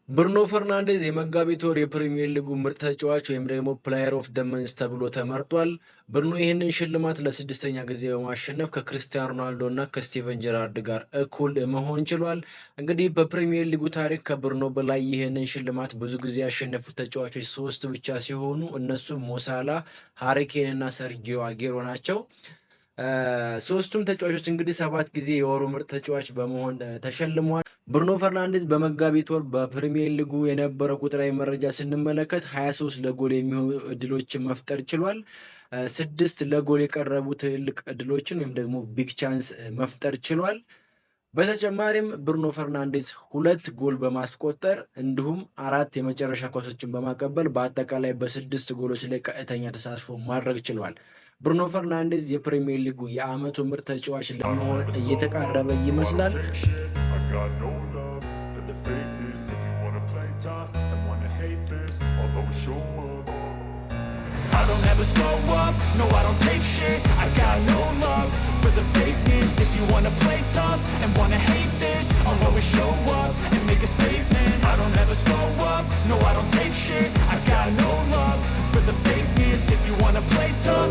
ብሩኖ ፈርናንዴዝ የመጋቢት ወር የፕሪሚየር ሊጉ ምርጥ ተጫዋች ወይም ደግሞ ፕሌየር ኦፍ ደ መንዝ ተብሎ ተመርጧል። ብሩኖ ይህንን ሽልማት ለስድስተኛ ጊዜ በማሸነፍ ከክርስቲያኖ ሮናልዶ እና ከስቲቨን ጀራርድ ጋር እኩል መሆን ችሏል። እንግዲህ በፕሪሚየር ሊጉ ታሪክ ከብሩኖ በላይ ይህንን ሽልማት ብዙ ጊዜ ያሸነፉት ተጫዋቾች ሶስት ብቻ ሲሆኑ እነሱም ሞሳላ፣ ሃሪኬን እና ሰርጂዮ አጌሮ ናቸው። ሶስቱም ተጫዋቾች እንግዲህ 7 ጊዜ የወሩ ምርጥ ተጫዋች በመሆን ተሸልሟል። ብሩኖ ፈርናንዴዝ በመጋቢት ወር በፕሪሚየር ሊጉ የነበረው ቁጥራዊ መረጃ ስንመለከት 23 ለጎል የሚሆኑ እድሎችን መፍጠር ችሏል። 6 ለጎል የቀረቡ ትልቅ እድሎችን ወይም ደግሞ ቢግ ቻንስ መፍጠር ችሏል። በተጨማሪም ብሩኖ ፈርናንዴዝ 2 ጎል በማስቆጠር እንዲሁም 4 የመጨረሻ ኳሶችን በማቀበል በአጠቃላይ በ6 ጎሎች ላይ ቀጥተኛ ተሳትፎ ማድረግ ችሏል። ብሩኖ ፈርናንዴዝ የፕሪሚየር ሊጉ የዓመቱ ምርጥ ተጫዋች ለመሆን እየተቃረበ ይመስላል። I don't ever slow up, no I don't take shit, I got no love for the fakeness. If you